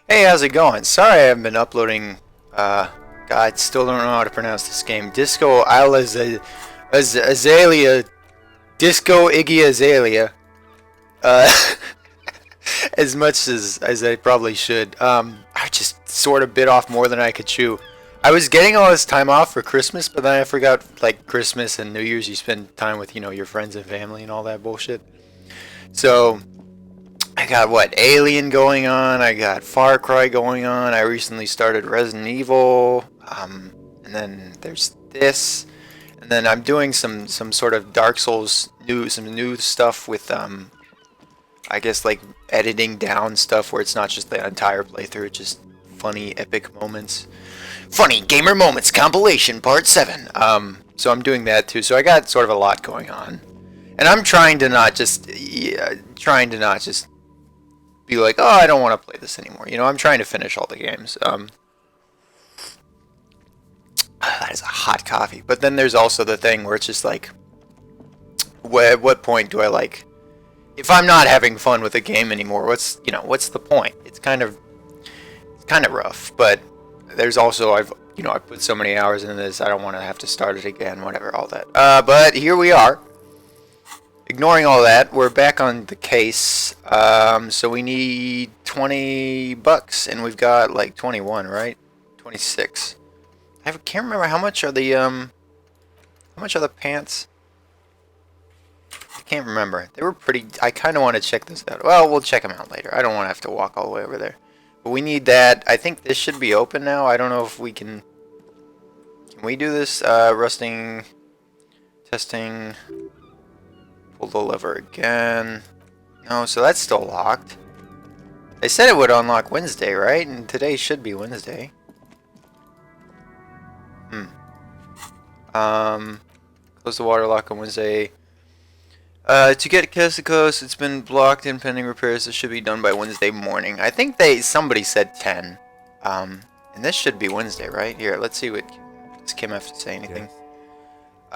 Hey, how's it going? Sorry I haven't been uploading. God, still don't know how to pronounce this game. Disco Azalea. Disco Iggy Azalea. Uh, as much as I probably should. I just sort of bit off more than I could chew. I was getting all this time off for Christmas, but then I forgot, like, Christmas and New Year's, you spend time with, your friends and family and all that bullshit. So, I got what? Alien going on. I got Far Cry going on. I recently started Resident Evil. And then there's this. And then I'm doing some sort of Dark Souls some new stuff with I guess like editing down stuff where it's not just the entire playthrough, just funny epic moments. Funny gamer moments compilation part 7. So I'm doing that too. So I got sort of a lot going on. And I'm trying to not just be like, oh, I don't want to play this anymore. I'm trying to finish all the games. That is a hot coffee. But then there's also the thing where it's just like, at what point do I like, if I'm not having fun with a game anymore, what's the point? It's kind of rough. But there's also I've put so many hours into this, I don't want to have to start it again. Whatever, all that. But here we are. Ignoring all that, we're back on the case. So we need $20, and we've got like 21, right? 26. I can't remember how much are the pants. I can't remember. They were pretty. I kind of want to check this out. Well, we'll check them out later. I don't want to have to walk all the way over there. But we need that. I think this should be open now. I don't know if we can. Can we do this? Rusting, testing. Pull the lever again. No, so that's still locked. They said it would unlock Wednesday, right? And today should be Wednesday. Close the water lock on Wednesday. To get Casa Coast, it's been blocked and pending repairs. It should be done by Wednesday morning. I think somebody said 10. And this should be Wednesday, right? Here, let's see what does Kim have to say anything.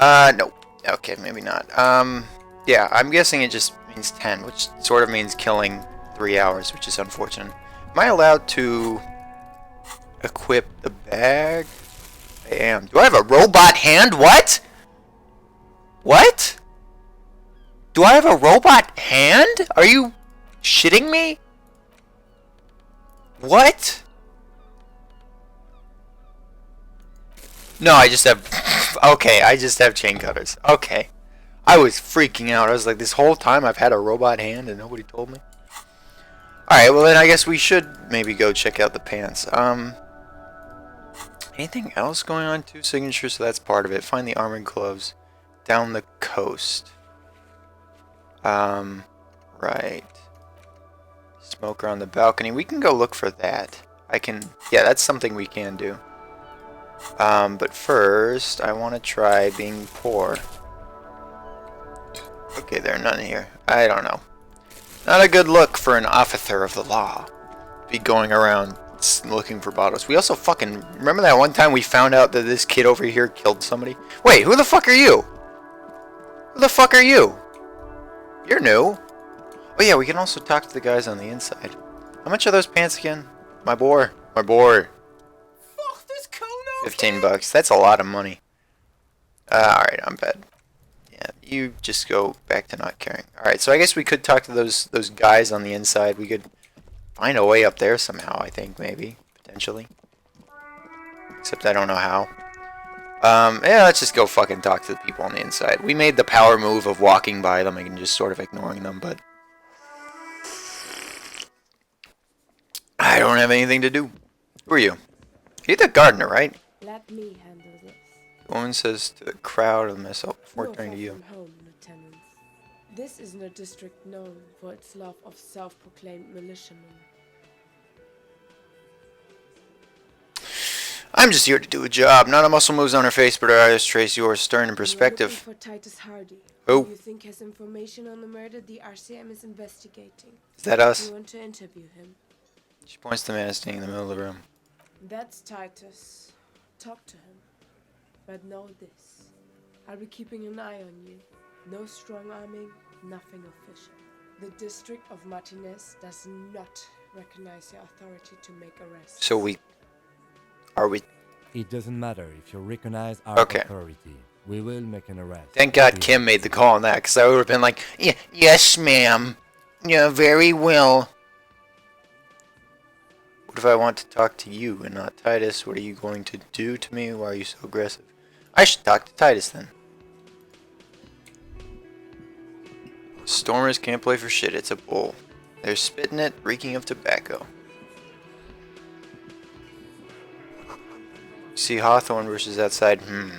Yes. Nope. Okay, maybe not. Yeah, I'm guessing it just means 10, which sort of means killing 3 hours, which is unfortunate. Am I allowed to equip the bag? I am. Do I have a robot hand? What? What? Do I have a robot hand? Are you shitting me? What? No, I just have... Okay, I just have chain cutters. Okay. I was freaking out. I was like, this whole time I've had a robot hand and nobody told me. Alright, well then I guess we should maybe go check out the pants. Anything else going on? 2 signatures, so that's part of it. Find the armored gloves down the coast. Right. Smoker on the balcony. We can go look for that. Yeah, that's something we can do. But first, I want to try being poor. Okay, there are none here. I don't know. Not a good look for an officer of the law. Be going around looking for bottles. We also fucking... Remember that one time we found out that this kid over here killed somebody? Wait, who the fuck are you? Who the fuck are you? You're new. Oh yeah, we can also talk to the guys on the inside. How much are those pants again? My boy. My boy. Fuck this Kono, $15. That's a lot of money. Alright, I'm bad. Yeah, you just go back to not caring. Alright, so I guess we could talk to those guys on the inside. We could find a way up there somehow, I think, maybe. Potentially. Except I don't know how. Yeah, let's just go fucking talk to the people on the inside. We made the power move of walking by them and just sort of ignoring them, but... I don't have anything to do. Who are you? You're the gardener, right? Let me handle this. The woman says to the crowd of myself before turning to you. From home, Lieutenant. This isn't a district known for its love of self-proclaimed militiamen. I'm just here to do a job. Not a muscle moves on her face, but her eyes trace yours, stern in perspective. For Titus Hardy. Who? You think has information on the murder the RCM is investigating? Is that us? You want to interview him? She points to the man standing in the middle of the room. That's Titus. Talk to him. But know this. I'll be keeping an eye on you. No strong arming, nothing official. The district of Martinez does not recognize your authority to make arrests. So are we? It doesn't matter if you recognize our Okay. authority. We will make an arrest. Thank God Kim made the call on that, because I would have been like, yes, ma'am. Yeah, very well. What if I want to talk to you and not Titus? What are you going to do to me? Why are you so aggressive? I should talk to Titus then. Stormers can't play for shit. It's a bull. They're spitting it, reeking of tobacco. See Hawthorne versus outside. What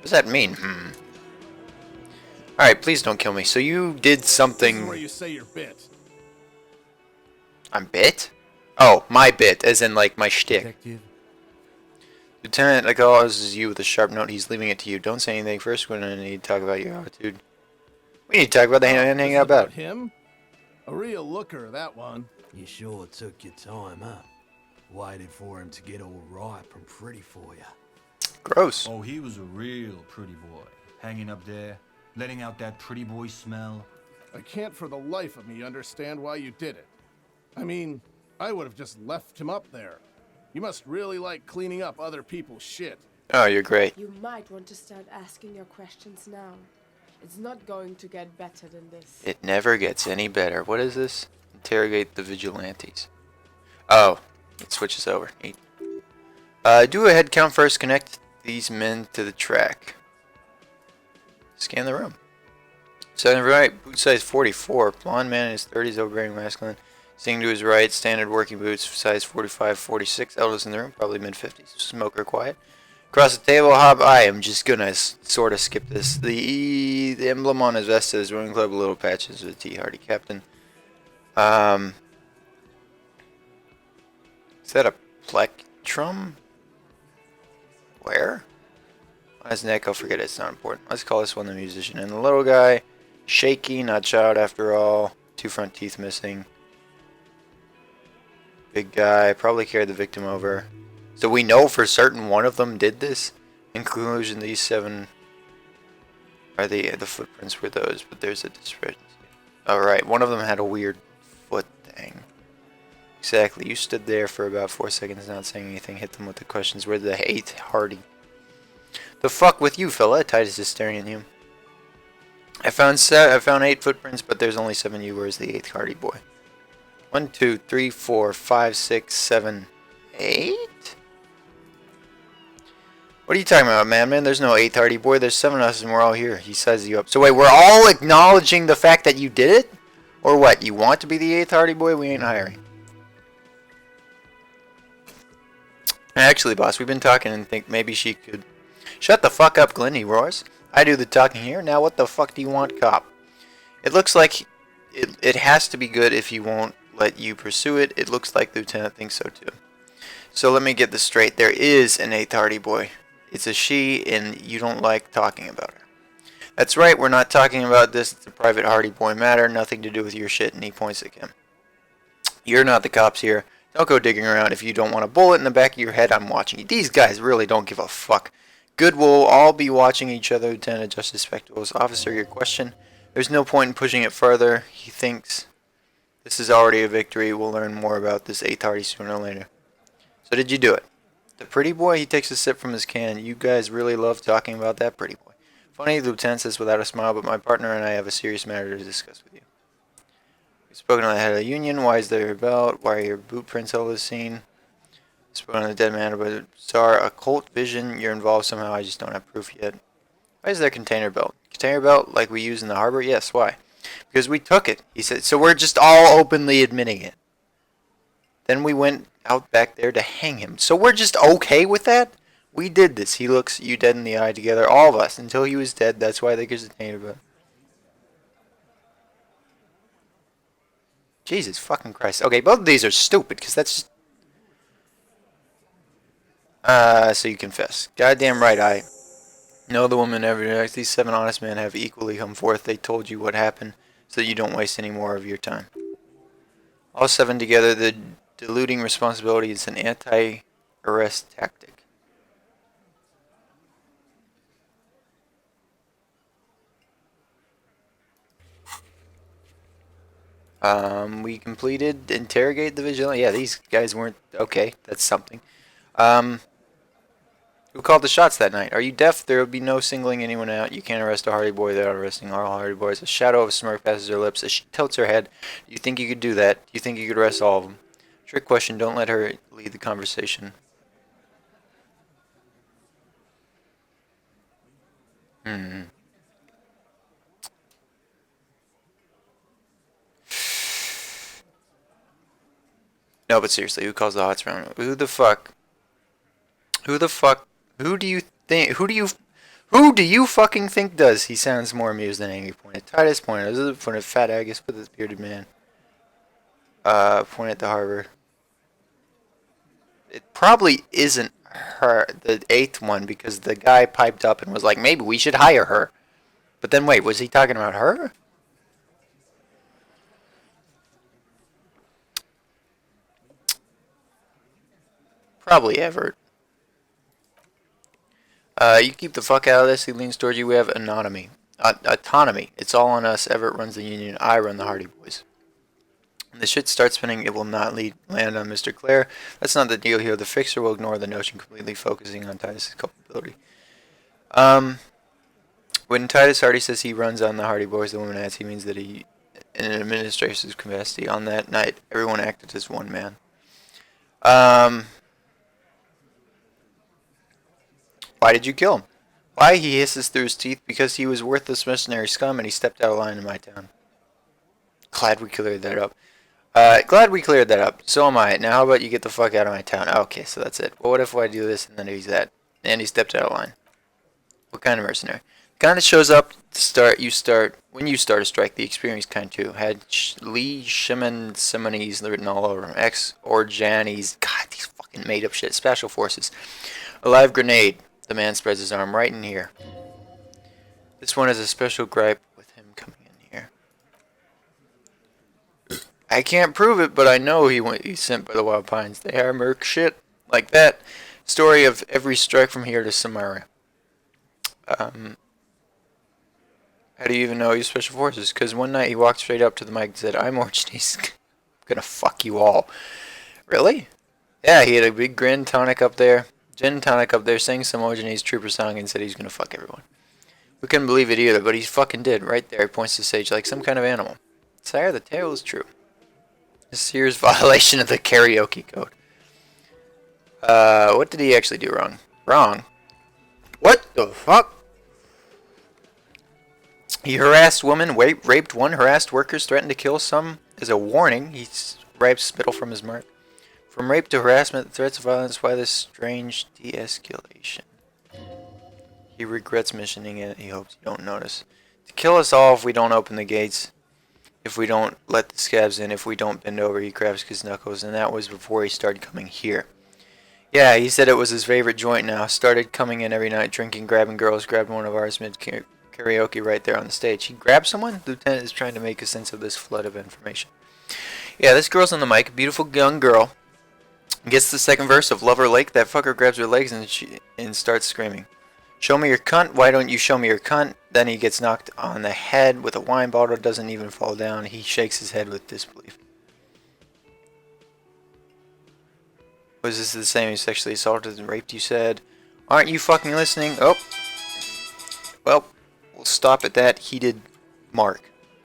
does that mean? Alright, please don't kill me. So you did something. This is where you say you're bit. I'm bit? Oh, my bit, as in like my shtick. Detective, Lieutenant, like this you with a sharp note. He's leaving it to you. Don't say anything first. We're gonna need to talk about your attitude. We need to talk about the hanging out about. Him? A real looker, that one. You sure took your time, huh? Waited for him to get all ripe and pretty for you. Gross. Oh, he was a real pretty boy. Hanging up there, letting out that pretty boy smell. I can't for the life of me understand why you did it. I mean, I would have just left him up there. You must really like cleaning up other people's shit. Oh, you're great. You might want to start asking your questions now. It's not going to get better than this. It never gets any better. What is this? Interrogate the vigilantes. Oh, it switches over. Neat. Do a head count first. Connect these men to the track. Scan the room. Center right, boot size 44. Blonde man in his 30s, overbearing, masculine. Sitting to his right, standard working boots, size 45, 46. Eldest in the room, probably mid-50s. Smoker quiet. Across the table, hop. I am just gonna sort of skip this. The emblem on his vest says Rowing Club, little patches with T. Hardy captain. Is that a plectrum? Where? On his neck, I'll forget it. It's not important. Let's call this one the musician. And the little guy, shaky, not child after all. 2 front teeth missing. Big guy, probably carried the victim over. So we know for certain one of them did this. In conclusion, these 7 are the footprints were those, but there's a discrepancy. Alright, one of them had a weird foot thing. Exactly, you stood there for about 4 seconds not saying anything, hit them with the questions. Where's the 8th Hardy? The fuck with you, fella? Titus is staring at you. I found 8 footprints, but there's only 7 you. Where's the 8th Hardy boy? 1, 2, 3, 4, 5, 6, 7, 8? What are you talking about, man? There's no 8th Hardy boy. There's 7 of us and we're all here. He sizes you up. So wait, we're all acknowledging the fact that you did it? Or what? You want to be the 8th Hardy boy? We ain't hiring. Actually, boss, we've been talking and think maybe she could... Shut the fuck up, Glenn, he roars. I do the talking here. Now what the fuck do you want, cop? It looks like it has to be good if he won't let you pursue it. It looks like the lieutenant thinks so too. So let me get this straight. There is an 8th Hardy boy. It's a she, and you don't like talking about her. That's right, we're not talking about this. It's a private Hardy boy matter. Nothing to do with your shit, and he points at Kim. You're not the cops here. Don't go digging around. If you don't want a bullet in the back of your head, I'm watching you. These guys really don't give a fuck. Good, we'll all be watching each other. Lieutenant adjusts spectacles. Officer, your question? There's no point in pushing it further. He thinks this is already a victory. We'll learn more about this 8th Hardy sooner or later. So did you do it? The pretty boy, he takes a sip from his can. You guys really love talking about that pretty boy. Funny, the lieutenant says without a smile, but my partner and I have a serious matter to discuss with you. We've spoken on the head of the union. Why is there your belt? Why are your boot prints all this scene? Spoken on the dead man, but Tsar, occult vision. You're involved somehow. I just don't have proof yet. Why is there a container belt? Container belt like we use in the harbor? Yes, why? Because we took it, he said. So we're just all openly admitting it. Then we went out back there to hang him. So we're just okay with that? We did this. He looks you dead in the eye together, all of us, until he was dead. That's why they gives the container belt. Jesus fucking Christ. Okay, both of these are stupid, because that's just... so you confess. Goddamn right, I know the woman never acts. These 7 honest men have equally come forth. They told you what happened, so that you don't waste any more of your time. All 7 together, the diluting responsibility is an anti-arrest tactic. We completed interrogate the vigilante. Yeah, these guys weren't okay. That's something. Who called the shots that night? Are you deaf? There will be no singling anyone out. You can't arrest a Hardy Boy without arresting all Hardy Boys. A shadow of a smirk passes her lips as she tilts her head. Do you think you could do that? Do you think you could arrest all of them? Trick question. Don't let her lead the conversation. Hmm. No, but seriously, who calls the hots around? Who the fuck? Who the fuck? Who do you think? Who do you fucking think does? He sounds more amused than angry. Pointed. Titus pointed. This is pointed. Fat Agus with this bearded man. Point at the harbor. It probably isn't her, the eighth one, because the guy piped up and was like, maybe we should hire her. But then wait, was he talking about her? Probably Everett. You keep the fuck out of this. He leans towards you. We have autonomy. It's all on us. Everett runs the union. I run the Hardy Boys. When the shit starts spinning, it will not land on Mr. Clare. That's not the deal here. The fixer will ignore the notion, completely focusing on Titus's culpability. When Titus Hardy says he runs on the Hardy Boys, the woman adds he means that he, in an administrator's capacity, on that night, everyone acted as one man. Why did you kill him? Why? He hisses through his teeth. Because he was worthless mercenary scum and he stepped out of line in my town. Glad we cleared that up. So am I. Now how about you get the fuck out of my town? Okay, so that's it. Well, what if I do this and then he's that? And he stepped out of line. What kind of mercenary? Kind of shows up to when you start a strike, the experienced kind too. Had Lee Shimon Simonees written all over him. X or Jannies. God, these fucking made up shit. Special forces. A live grenade. The man spreads his arm right in here. This one has a special gripe with him coming in here. I can't prove it, but I know he's sent by the Wild Pines. They are merc shit like that. Story of every strike from here to Samara. How do you even know he's special forces? Because one night he walked straight up to the mic and said, I'm Orange Days. I'm gonna fuck you all. Really? Yeah, he had a big gin tonic up there, sang some Ojanese Trooper song and said he's gonna fuck everyone. We couldn't believe it either, but he fucking did. Right there, he points to Sage like some kind of animal. Sire, the tale is true. A serious violation of the karaoke code. What did he actually do wrong? Wrong? What the fuck? He harassed women, raped one, harassed workers, threatened to kill some. As a warning, he wiped spittle from his mark. From rape to harassment, threats of violence, why this strange de-escalation? He regrets mentioning it. He hopes you don't notice. To kill us all if we don't open the gates. If we don't let the scabs in. If we don't bend over, he cracks his knuckles. And that was before he started coming here. Yeah, he said it was his favorite joint now. Started coming in every night, drinking, grabbing girls. Grabbed one of ours mid-karaoke right there on the stage. He grabbed someone? The lieutenant is trying to make a sense of this flood of information. Yeah, this girl's on the mic. A beautiful young girl. Gets the second verse of Love Her Lake. That fucker grabs her legs and starts screaming. Show me your cunt. Why don't you show me your cunt? Then he gets knocked on the head with a wine bottle. Doesn't even fall down. He shakes his head with disbelief. Was this the same? He sexually assaulted and raped, you said? Aren't you fucking listening? Oh. Well, we'll stop at that heated mark.